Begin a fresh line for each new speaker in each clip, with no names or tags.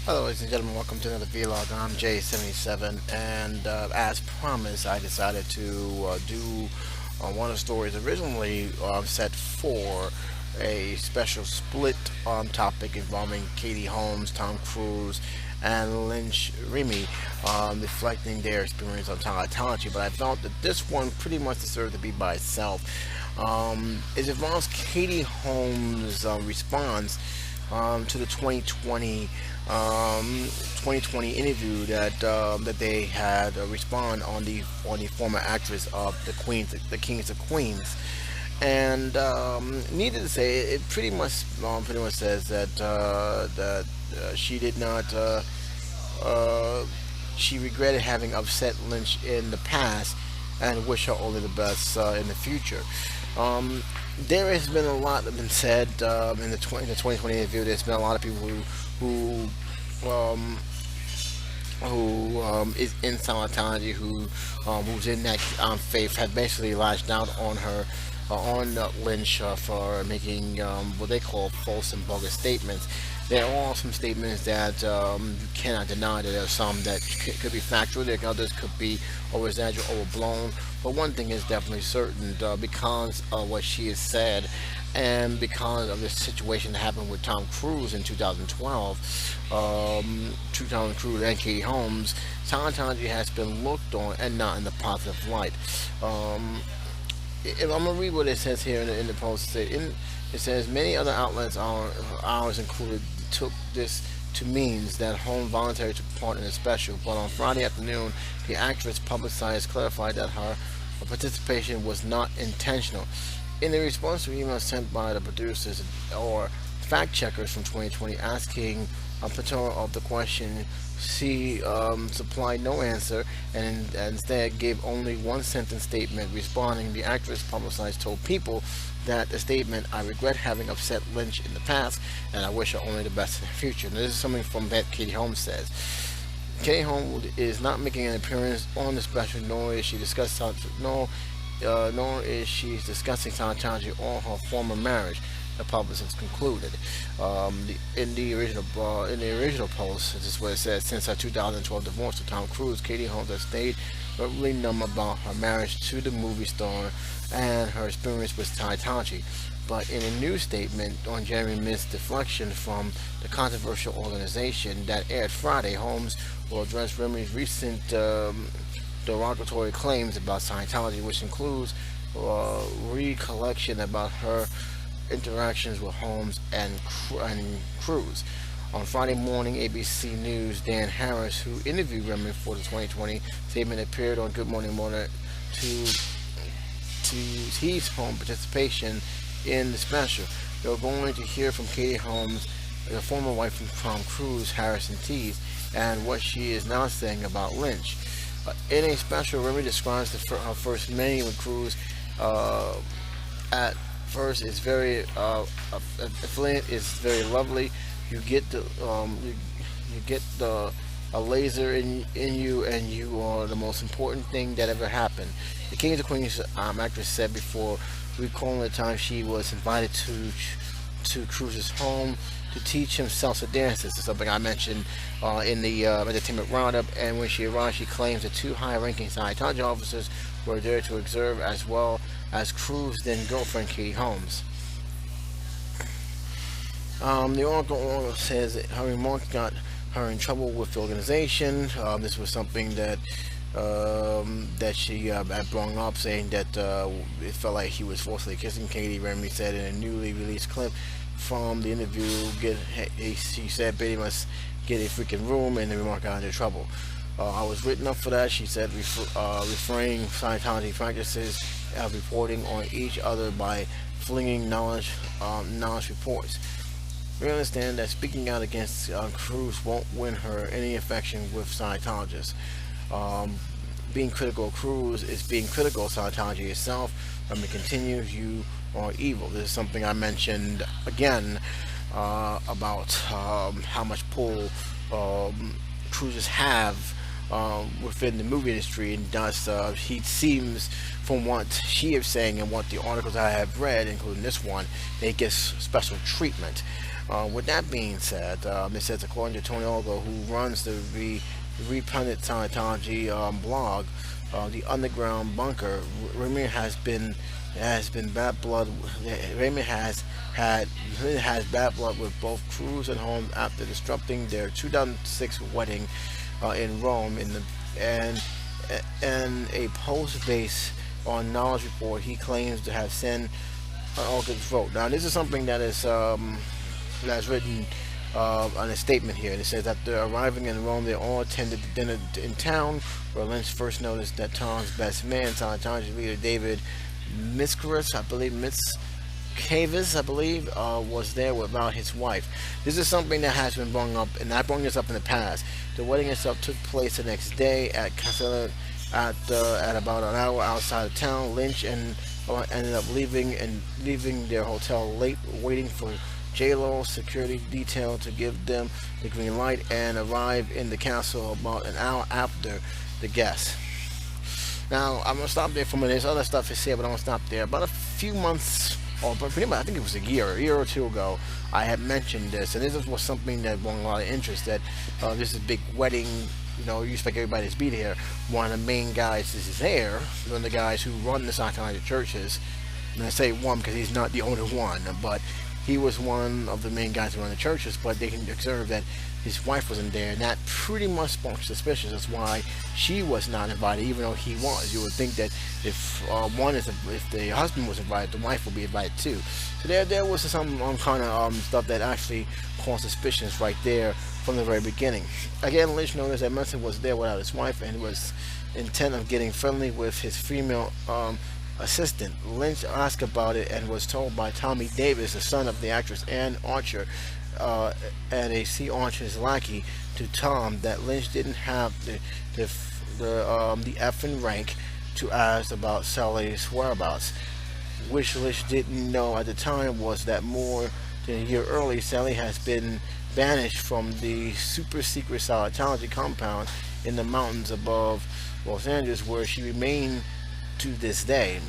Hello, ladies and gentlemen. Welcome to another vlog. I'm J77, and as promised, I decided to do one of the stories originally set for a special split topic involving Katie Holmes, Tom Cruise, and Lynch Remy, reflecting their experience on Scientology. But I felt that this one pretty much deserved to be by itself. It involves Katie Holmes' response to the 2020 interview that they had respond on the former actress of the Kings of Queens, and needless to say, it pretty much says that she did not. She regretted having upset Lynch in the past and wish her only the best in the future. There has been a lot that been said in the 2020 interview. There's been a lot of people um, who is in Scientology, who's in that faith, have basically lashed out on her, on Lynch, for making what they call false and bogus statements. There are some statements that you cannot deny. That there are some that could be factual. There are others could be over exaggerated, overblown. But one thing is definitely certain, because of what she has said, and because of this situation that happened with Tom Cruise in 2012, Cruise and Katie Holmes, Scientology has been looked on and not in the positive light. If I'm gonna read what it says here in the post. It says many other outlets, ours included, took this to means that Holmes voluntarily took part in the special, but on Friday afternoon, the actress publicized clarified that her participation was not intentional. In the response to an email sent by the producers or fact checkers from 2020 asking Patel of the question, she supplied no answer and instead gave only one sentence statement. Responding, the actress publicized told People that the statement, "I regret having upset Lynch in the past and I wish her only the best in the future." Now, this is something from that Katie Holmes says. Katie Holmes is not making an appearance on the special, nor is she discussing Scientology or her former marriage. The publicist concluded. In the original post, this is what it says: since her 2012 divorce to Tom Cruise, Katie Holmes has stayed verbally numb about her marriage to the movie star and her experience with Scientology. But in a new statement on Jeremy Mint's deflection from the controversial organization that aired Friday, Holmes will address Remini's recent derogatory claims about Scientology, which includes recollection about her interactions with Holmes and Cruise. On Friday morning, ABC News' Dan Harris, who interviewed Remini for the 2020 statement, appeared on Good Morning Morning to tease Holmes' participation in the special. You're going to hear from Katie Holmes, the former wife of Tom Cruise, Harrison teased, and what she is now saying about Lynch. In a special, Remini describes her first meeting with Cruise. At first, it's very affluent. It's very lovely. You get the a laser in you, and you are the most important thing that ever happened. The Kings of Queens actress said before, recalling the time she was invited to Cruise's home to teach him salsa dances. This is something I mentioned in the entertainment roundup. And when she arrived, she claims the two high-ranking Scientology officers were there to observe, as well as Cruise's then girlfriend Katie Holmes. The article says that her remarks got her in trouble with the organization. This was something that she had brought up, saying that it felt like he was forcibly kissing Katie. Remini said in a newly released clip from the interview, she said Betty must get a freaking room, and the remark got into trouble. I was written up for that, she said, referring Scientology practices reporting on each other by flinging knowledge reports. We understand that speaking out against Cruise won't win her any affection with Scientologists. Being critical of Cruise is being critical of Scientology itself. Let me continue. You are evil. This is something I mentioned again about how much pull Cruises have within the movie industry, and thus he seems, from what she is saying and what the articles I have read, including this one, that he gets special treatment. With that being said, it says according to Tony Olgo, who runs the Repundit Scientology blog, the underground bunker, Remini has been bad blood. Remini has bad blood with both Cruz and Holmes after disrupting their 2006 wedding in Rome. And a post-based on knowledge report, he claims to have sent an August vote. Now, this is something that is that's written on a statement here. And it says after arriving in Rome, they all attended the dinner in town, where Lynch first noticed that Tom's best man, Scientology leader David Miscavige, was there without his wife. This is something that has been brought up, and I brought this up in the past. The wedding itself took place the next day at Casella at about an hour outside of town. Lynch ended up leaving their hotel late, waiting for J-Lo's security detail to give them the green light, and arrived in the castle about an hour after the guests. Now, I'm going to stop there for a minute. There's other stuff to say, but I'm going to stop there. About a few months, or pretty much, I think it was a year or two ago, I had mentioned this, and this was something that won a lot of interest, that this is a big wedding. You expect everybody to be there. One of the main guys is there, one of the guys who run the Scientology churches, and I say one because he's not the only one, but he was one of the main guys who run the churches, but they can observe that his wife wasn't there, and that pretty much sparked suspicion. That's why she was not invited, even though he was. You would think that if the husband was invited, the wife would be invited too. So there was some kind of stuff that actually caused suspicions right there from the very beginning. Again, Lynch noticed that Manson was there without his wife and was intent of getting friendly with his female assistant. Lynch asked about it and was told by Tommy Davis, the son of the actress Ann Archer, and a C. Archer's lackey, to Tom, that Lynch didn't have the effing rank to ask about Sally's whereabouts. Which Lynch didn't know at the time was that more than a year early, Sally has been banished from the super secret Scientology compound in the mountains above Los Angeles, where she remained to this day.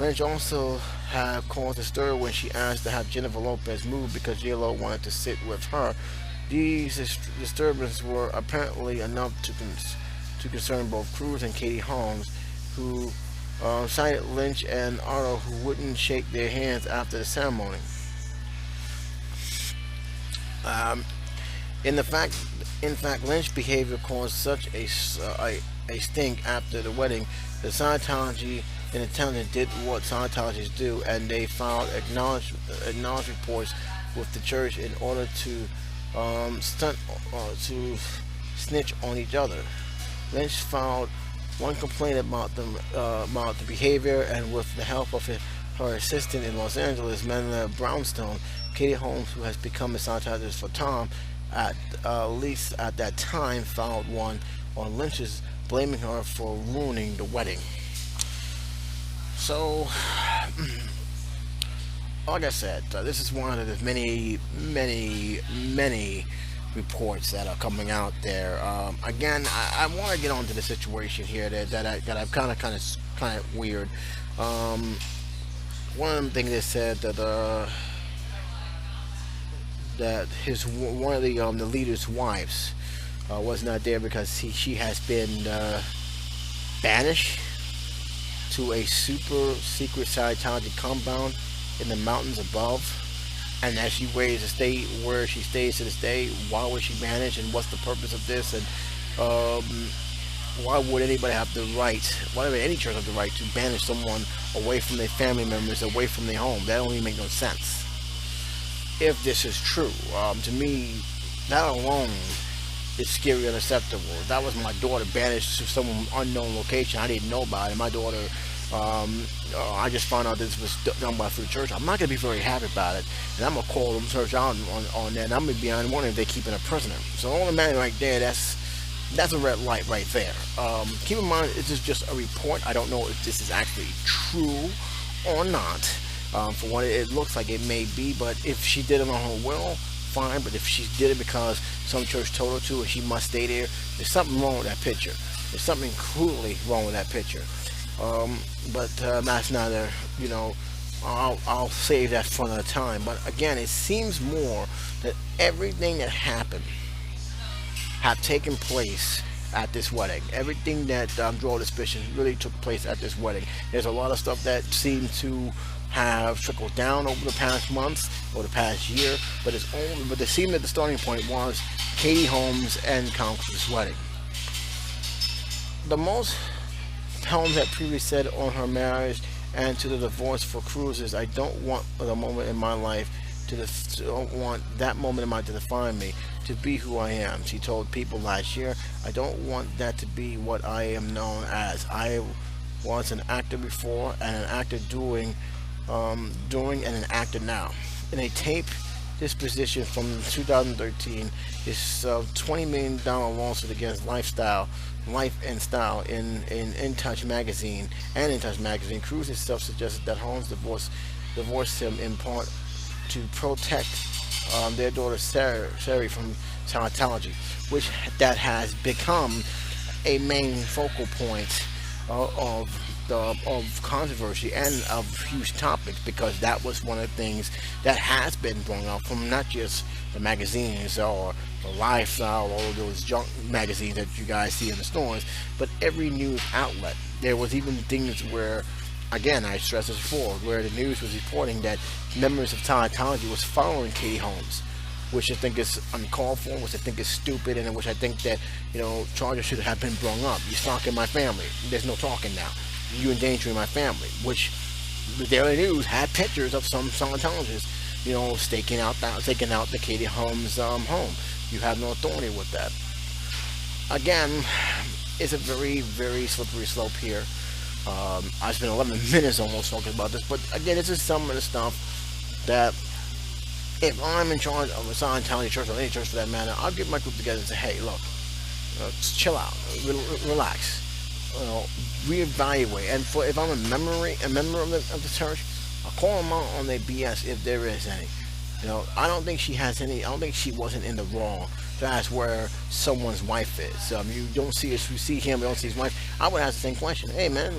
Lynch also had caused a stir when she asked to have Jennifer Lopez move because J-Lo wanted to sit with her. These disturbances were apparently enough to concern both Cruz and Katie Holmes, who cited Lynch and Otto, who wouldn't shake their hands after the ceremony. In fact, Lynch's behavior caused such a stink after the wedding. The Scientology and attendants did what Scientologists do, and they filed acknowledged reports with the church in order to snitch on each other. Lynch filed one complaint about the behavior, and with the help of her assistant in Los Angeles, Manuela Brownstone, Katie Holmes, who has become a Scientologist for Tom, at least at that time, filed one on Lynch's, blaming her for ruining the wedding. So, like I said, this is one of the many reports that are coming out there. Again, I want to get onto the situation here that I've kind of weird. One of the things they said that one of the leader's wives was not there because she has been banished to a super secret Scientology compound in the mountains above, and that she waits to stay where she stays to this day. Why was she banished, and what's the purpose of this? And why would anybody have the right? Why would any church have the right to banish someone away from their family members, away from their home? That don't even make no sense. If this is true, to me, that alone is scary and unacceptable. That was my daughter banished to some unknown location I didn't know about, and my daughter, I just found out this was done by through the church. I'm not going to be very happy about it, and I'm going to call them church out on that, and I'm going to be wondering if they're keeping a prisoner. So all the man right there, that's a red light right there. Keep in mind, this is just a report. I don't know if this is actually true or not. For what it looks like, it may be, but if she did it on her will, fine. But if she did it because some church told her to and she must stay there, there's something wrong with that picture. There's something cruelly wrong with that picture. But that's neither, I'll save that for another time. But again, it seems more that everything that happened have taken place at this wedding. Everything that draw suspicion really took place at this wedding. There's a lot of stuff that seemed to have trickled down over the past months or the past year, but it seemed that the starting point was Katie Holmes and Congress's wedding. The most Holmes had previously said on her marriage and to the divorce for Cruz is, "I don't want the moment in my life don't want that moment in my life to define me, to be who I am." She told People last year, "I don't want that to be what I am known as. I was an actor before and an actor doing and an actor now." In a tape disposition from 2013, his $20 million lawsuit against Life and Style in Touch magazine, Cruz himself suggested that Holmes divorced him in part to protect their daughter Sari from Scientology, which that has become a main focal point of controversy and of huge topics, because that was one of the things that has been brought up from not just the magazines or the Lifestyle, all of those junk magazines that you guys see in the stores, but every news outlet. There was even things where, again, I stressed this before, where the news was reporting that members of Scientology was following Katie Holmes, which I think is uncalled for, which I think is stupid, and which I think that, charges should have been brought up. You're stalking my family. There's no talking now. You endangering my family, which the Daily News had pictures of some Scientologists, staking out the Katie Holmes home. You have no authority with that. Again, it's a very, very slippery slope here. I spent 11 minutes almost talking about this, but again, this is some of the stuff that, if I'm in charge of a Scientology church, or any church for that matter, I'll get my group together and say, "Hey, look, chill out, relax, reevaluate." And if I'm a member of the church, I'll call them out on their BS if there is any. I don't think she has any. I don't think she wasn't in the wrong. That's where someone's wife is. You don't see us. You see him. You don't see his wife. I would ask the same question. "Hey, man,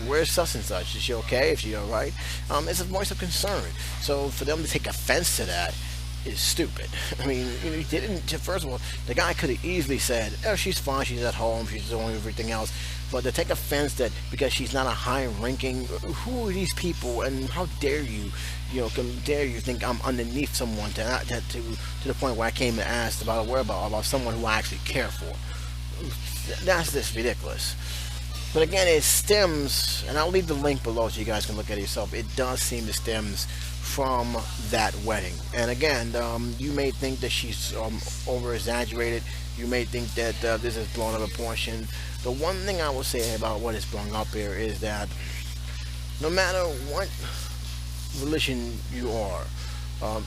where's such and such? Is she okay? Is she all right?" It's a voice of concern. So for them to take offense to that is stupid. I mean, he didn't. First of all, the guy could have easily said, "Oh, she's fine. She's at home. She's doing everything else." But to take offense that because she's not a high-ranking, who are these people, and how dare you, dare you think I'm underneath someone to the point where I came and asked about a whereabouts about someone who I actually care for? That's just ridiculous. But again, it stems, and I'll leave the link below so you guys can look at it yourself. It does seem to stems from that wedding. And again, you may think that she's over-exaggerated. You may think that this is blown up a portion. The one thing I will say about what is blown up here is that no matter what religion you are,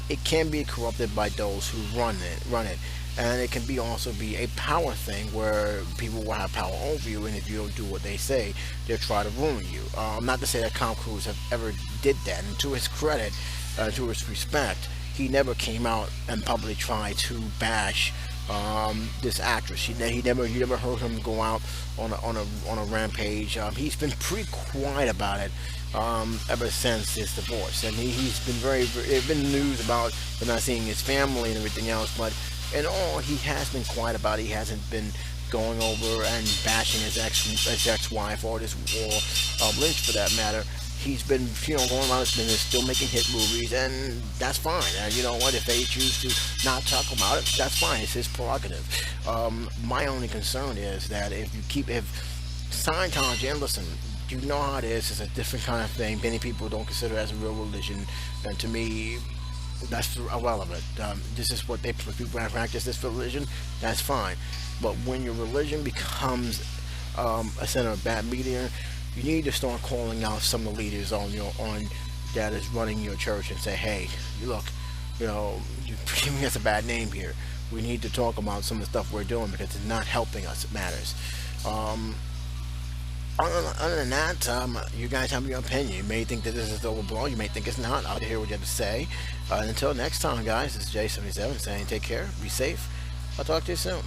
it can be corrupted by those who run it, and it can also be a power thing where people will have power over you, and if you don't do what they say, they'll try to ruin you. Not to say that Tom Cruise have ever did that, and to his credit, to his respect, he never came out and publicly tried to bash this actress. You never heard him go out on a rampage. He's been pretty quiet about it ever since his divorce, and he's been there's been news about him not seeing his family and everything else, but in all, he has been quiet about it. He hasn't been going over and bashing his ex-wife or Lynch for that matter. He's been, going around his business, still making hit movies, and that's fine. And you know what? If they choose to not talk about it, that's fine. It's his prerogative. My only concern is that if Scientology, and listen, you know how it is. It's a different kind of thing. Many people don't consider it as a real religion, and to me, that's irrelevant. This is what people practice. This religion, that's fine. But when your religion becomes a center of bad media, you need to start calling out some of the leaders that is running your church and say, "Hey, look, you're giving us a bad name here. We need to talk about some of the stuff we're doing because it's not helping us. It matters." Other than that, you guys have your opinion. You may think that this is overblown. You may think it's not. I'll hear what you have to say. Until next time, guys, this is J77 saying take care, be safe. I'll talk to you soon.